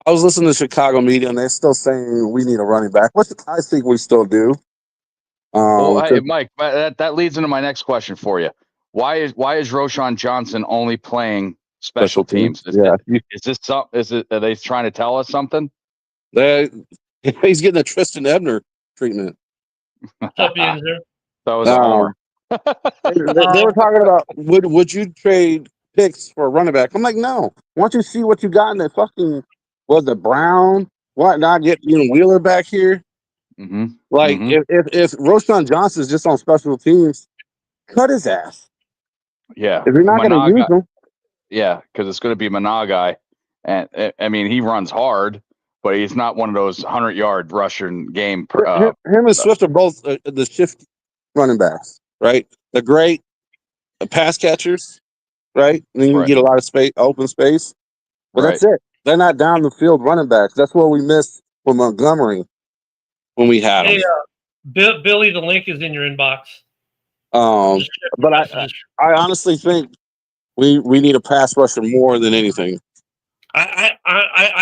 I was listening to Chicago media, and they're still saying we need a running back, which I think we still do. Mike, that leads into my next question for you. Why is Roschon Johnson only playing special teams? Are they trying to tell us something? He's getting a Tristan Ebner treatment. What's up, Ian? That was a homer. They were talking about would you trade picks for a running back? I'm like, no. Why don't you see what you got in the fucking Brown? Why not get Wheeler back here? Mm-hmm. If Roschon Johnson is just on special teams, cut his ass. Yeah. If you're not going to use him. Yeah, because it's going to be Managai. And I mean, he runs hard, but he's not one of those 100-yard rushing game. Him and Swift are both the shift running backs, right? They're great pass catchers, right? And then you get a lot of open space. But that's it. They're not down the field running backs. That's what we missed with Montgomery when we had him. Billy, the link is in your inbox. But I honestly think we need a pass rusher more than anything. I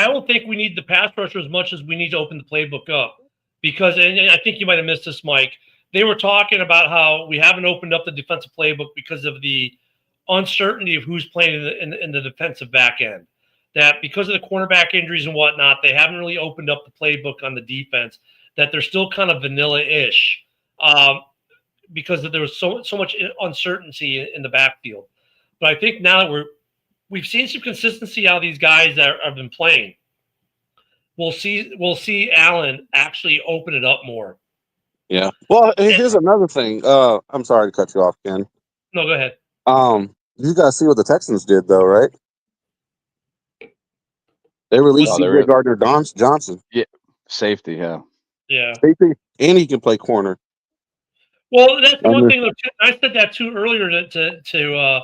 don't think we need the pass rusher as much as we need to open the playbook up, because, and I think you might have missed this, Mike. They were talking about how we haven't opened up the defensive playbook because of the uncertainty of who's playing in the defensive back end. That because of the cornerback injuries and whatnot, they haven't really opened up the playbook on the defense. That they're still kind of vanilla-ish because there was so much uncertainty in the backfield. But I think now that we've seen some consistency out of these guys that have been playing. We'll see Allen actually open it up more. Yeah. Well, here's another thing. I'm sorry to cut you off, Ken. No, go ahead. You got to see what the Texans did, though, right? They released CJ Gardner-Johnson. Yeah, safety. Yeah. Safety, and he can play corner. Well, that's one thing. I said that too earlier to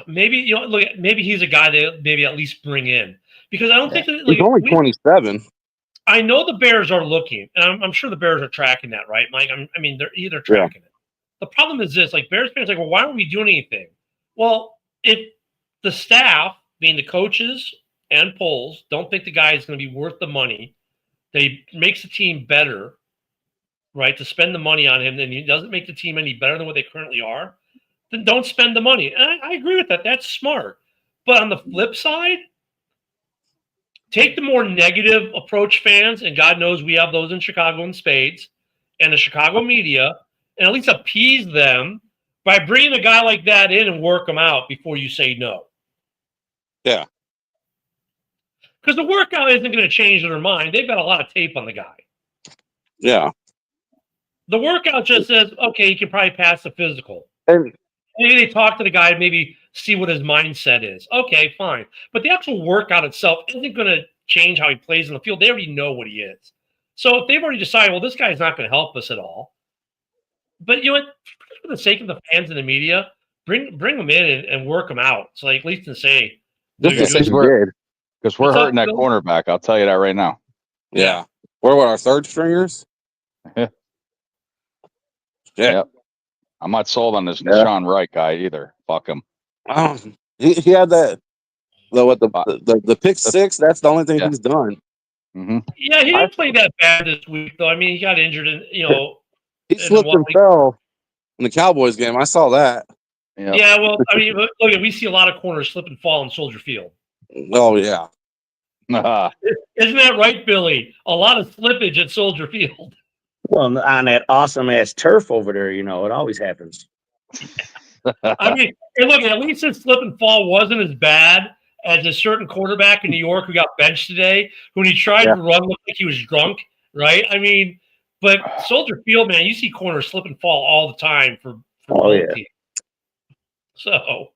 maybe maybe he's a guy that maybe at least bring in, because I don't think that, he's only 27. I know the Bears are looking, and I'm sure the Bears are tracking that, right, Mike? I mean, they're either tracking it. The problem is this: like Bears fans, are like, well, why aren't we doing anything? Well, if the staff, being the coaches and polls, don't think the guy is going to be worth the money, that he makes the team better, right? To spend the money on him, then he doesn't make the team any better than what they currently are. Then don't spend the money. And I agree with that. That's smart. But on the flip side, take the more negative approach fans, and God knows we have those in Chicago in spades, and the Chicago media, and at least appease them by bringing a guy like that in and work them out before you say no. Yeah. Because the workout isn't going to change their mind. They've got a lot of tape on the guy. Yeah. The workout just says, okay, you can probably pass the physical. And Maybe they talk to the guy, maybe see what his mindset is. Okay, fine. But the actual workout itself isn't going to change how he plays in the field. They already know what he is. So if they've already decided, well, this guy's not going to help us at all. But you know what? For the sake of the fans and the media, bring them in and work them out. So like, at least to say, no, just you're to say doing- we did. Because we're What's up, hurting that Bill? cornerback. I'll tell you that right now. Yeah. We're what, our third stringers? Yeah. Yeah. Yep. I'm not sold on this Yeah. Deshaun Wright guy either. Fuck him. He had that the pick six. That's the only thing he's done. Mm-hmm. Yeah, he didn't play that bad this week, though. I mean, he got injured, and He and slipped then and fell in the Cowboys game. I saw that. Yep. Yeah, well, I mean, look, we see a lot of corners slip and fall in Soldier Field. Oh yeah. Isn't that right, Billy? A lot of slippage at Soldier Field. Well, on that awesome ass turf over there, it always happens. I mean, hey, look, at least his slip and fall wasn't as bad as a certain quarterback in New York who got benched today, who when he tried to run looked like he was drunk, right? I mean, but Soldier Field, man, you see corners slip and fall all the time for both teams. So,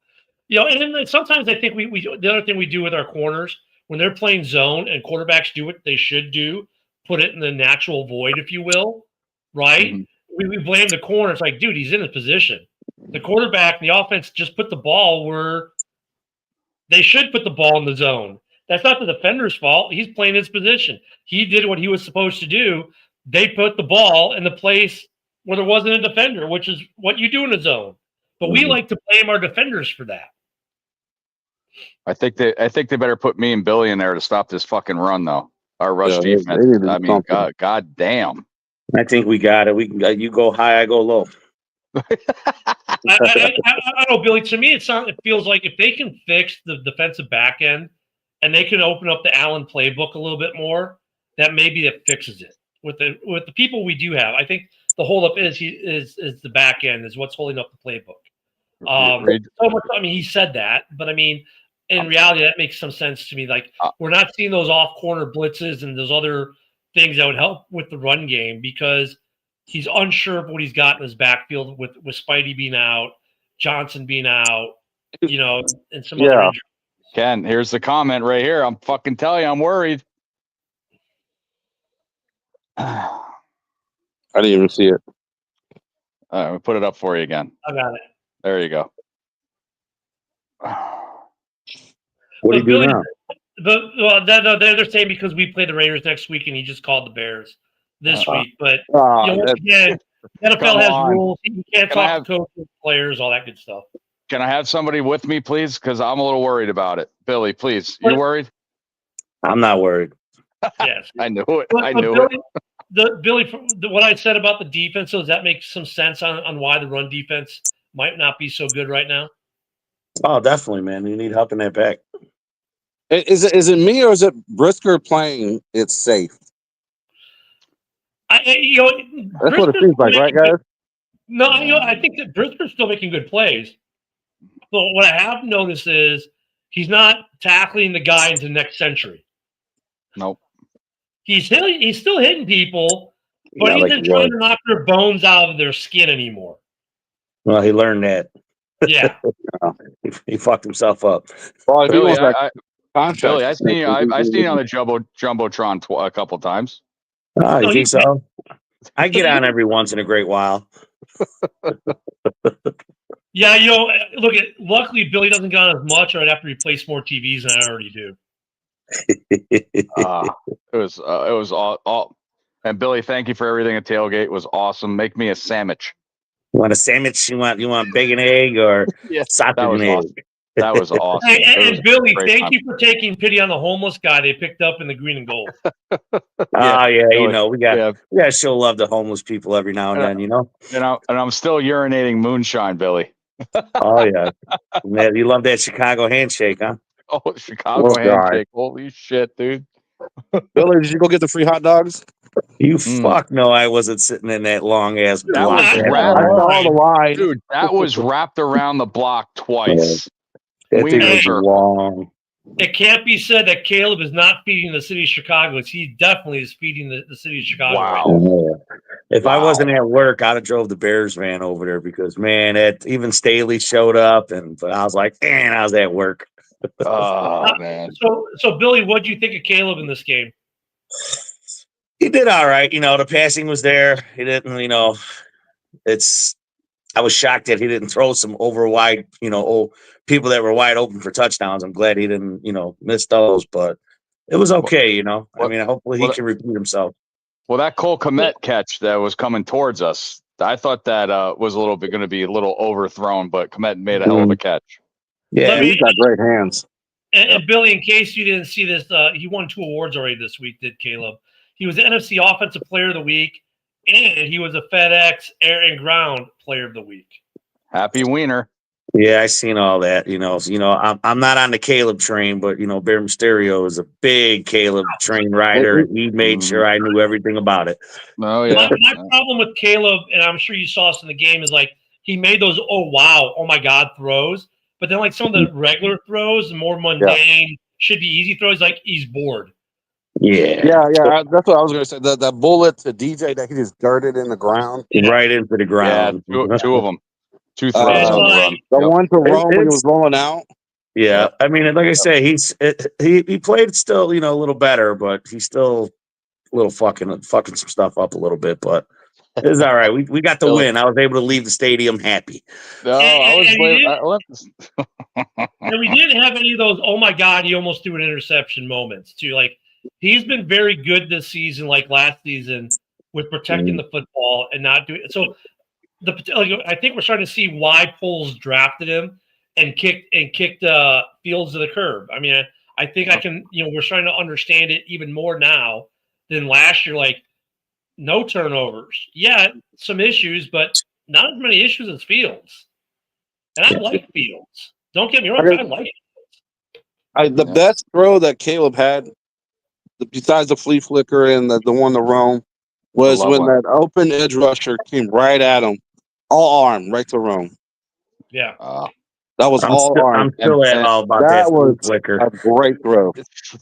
and then sometimes I think we the other thing we do with our corners, when they're playing zone and quarterbacks do what they should do, put it in the natural void, if you will, right? Mm-hmm. We blame the corner. It's like, dude, he's in his position. The quarterback and the offense just put the ball where they should put the ball in the zone. That's not the defender's fault. He's playing his position. He did what he was supposed to do. They put the ball in the place where there wasn't a defender, which is what you do in a zone. But we like to blame our defenders for that. I think they better put me and Billy in there to stop this fuking run, though. Our rush defense. I mean, God damn. I think we got it. You go high, I go low. I don't know, Billy. To me, it feels like if they can fix the defensive back end and they can open up the Allen playbook a little bit more, that maybe it fixes it. With the people we do have, I think the holdup is the back end is what's holding up the playbook. So much. I mean, he said that, but I mean, in reality, that makes some sense to me. Like we're not seeing those off corner blitzes and those other things that would help with the run game because he's unsure of what he's got in his backfield with Spidey being out, Johnson being out, and some other injuries. Ken, here's the comment right here. I'm fucking telling you, I'm worried. I didn't even see it. I'll put it up for you again. I got it. There you go. What do you do now? But they're saying because we play the Raiders next week and he just called the Bears this week. But again, NFL has rules. You can't talk to coaches, players, all that good stuff. Can I have somebody with me, please? Because I'm a little worried about it. Billy, please. You worried? I'm not worried. Yes. I knew it. I knew it. Billy, what I said about the defense, so does that make some sense on why the run defense might not be so good right now? Oh, definitely, man. You need help in that back. Is it me or is it Brisker playing it safe? That's what it seems like, right, guys? No, I think that Brisker's still making good plays. But what I have noticed is he's not tackling the guy into the next century. Nope. He's still hitting people, but he isn't trying to knock their bones out of their skin anymore. Well, he learned that. Yeah. He fucked himself up. Well, Billy, I seen you on the Jumbotron a couple times. Oh, you think so? I get on every once in a great while. Yeah, luckily Billy doesn't get on as much. I'd have to replace more TVs than I already do. It was all. And Billy, thank you for everything at Tailgate. It was awesome. Make me a sandwich. You want a sandwich? You want bacon, egg, or Yeah, sausage that was and egg? awesome. That was awesome. Hey, It was and Billy, great thank time. you for taking pity on the homeless guy they picked up in the green and gold. Oh yeah, Billy, we got yeah. we got to show love to homeless people every now and then. And I'm still urinating moonshine, Billy. Oh yeah, man, you love that Chicago handshake, huh? Oh, Chicago Oh, God. handshake. Holy shit, dude. Billy, did you go get the free hot dogs? You Mm. fuck no, I wasn't sitting in that long ass That block. was I wrapped, All the line. dude. That was wrapped around the block twice. That thing Wiener was circle. long. It can't be said that Caleb is not feeding the city of Chicago. He definitely is feeding the city of Chicago. Right now. Wow. If I Wow. wasn't at work, I'd have drove the Bears van over there because man, even Staley showed up, but I was like, man, I was at work. Oh man. So Billy, what do you think of Caleb in this game? He did all right. The passing was there. He didn't. I was shocked that he didn't throw some over wide. People that were wide open for touchdowns. I'm glad he didn't. Miss those, but it was okay. I mean, hopefully he can repeat himself. Well, that Cole Kmet catch that was coming towards us, I thought that was a little bit going to be a little overthrown, but Kmet made a hell of a catch. Yeah, He's got great hands. And Billy, in case you didn't see this, he won 2 awards already this week. Did Caleb? He was the NFC Offensive Player of the Week, and he was a FedEx Air and Ground Player of the Week. Happy Wiener. Yeah, I seen all that. I'm not on the Caleb train, but Bear Mysterio is a big Caleb train rider, and he made sure I knew everything about it. Oh yeah. My problem with Caleb, and I'm sure you saw this in the game, is like he made those oh my god throws, but then like some of the regular throws, the more mundane, should be easy throws, like he's bored. Yeah. That's what I was going to say. That bullet to DJ that he just darted in the ground. Right into the ground. Yeah, two of them. 2 throws on the run. The one to Rome when he was rolling out. Yeah, I mean, like I say, he played still, a little better, but he's still a little fucking some stuff up a little bit. But it's all right. We got the win. I was able to leave the stadium happy. No, And we didn't have any of those. Oh my god, he almost threw an interception moments too. Like he's been very good this season, like last season, with protecting the football and not doing it. So I think we're starting to see why Poles drafted him and kicked Fields to the curb. I mean, I think I can, we're starting to understand it even more now than last year. Like, no turnovers. Yeah, some issues, but not as many issues as Fields. And I like Fields. Don't get me wrong, I like it. The best throw that Caleb had, besides the flea flicker and the one to Rome, was when that open edge rusher came right at him, all arm, right to Rome. Yeah. That was all arm. I'm still all about that was flicker. A great throw.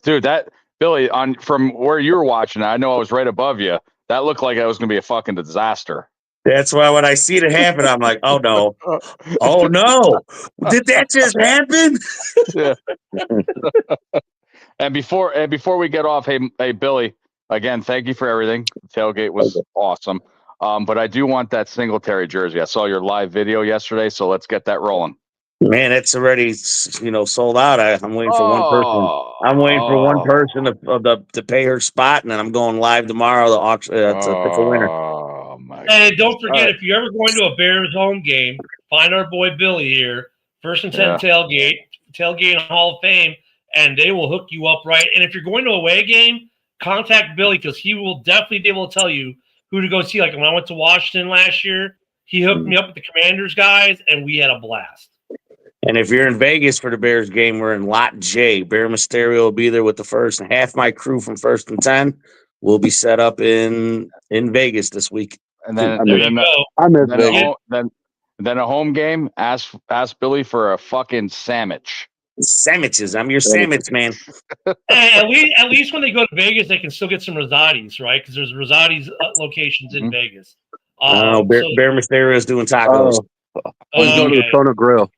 Dude, that Billy, from where you were watching, I know I was right above you. That looked like it was going to be a fucking disaster. That's why when I see it happen, I'm like, oh no. Oh no. Did that just happen? Yeah. And before we get off, hey Billy, again, thank you for everything. The tailgate was awesome. But I do want that Singletary jersey. I saw your live video yesterday, so let's get that rolling. Man, it's already sold out. I'm waiting for one person. I'm waiting for one person to pay her spot, and then I'm going live tomorrow. The auction. It's a winner. Oh my! And don't forget, if you're ever going to a Bears home game, find our boy Billy here, First and 10 tailgate and Hall of Fame, and they will hook you up right. And if you're going to a away game, contact Billy because he will definitely be able to tell you who to go see. Like when I went to Washington last year, he hooked me up with the Commanders guys, and we had a blast. And if you're in Vegas for the Bears game, we're in Lot J. Bear Mysterio will be there with the first, and half my crew from First and 10 will be set up in Vegas this week. And then a home game. Ask Billy for a fucking sandwich. Sandwiches. I'm your sandwich man. At least when they go to Vegas, they can still get some Rosati's, right? Because there's Rosati's locations in Vegas. Bear Mysterio is doing tacos. Always go to the Kona Grill.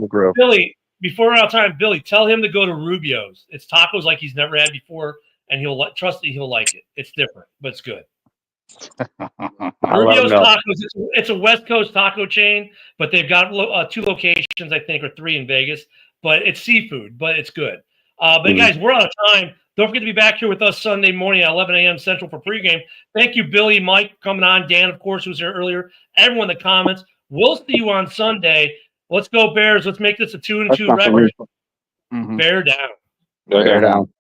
Grill. Billy, before we're out of time, Billy, tell him to go to Rubio's. It's tacos like he's never had before, and trust me, he'll like it. It's different, but it's good. Rubio's Tacos. It's a West Coast taco chain, but they've got 2 locations, I think, or 3 in Vegas. But it's seafood, but it's good. But guys, we're out of time. Don't forget to be back here with us Sunday morning at 11 a.m. Central for pregame. Thank you, Billy, Mike, for coming on. Dan, of course, who was here earlier. Everyone in the comments. We'll see you on Sunday. Let's go Bears. Let's make this a 2-2 record. Mhm. Bear down. Bear down.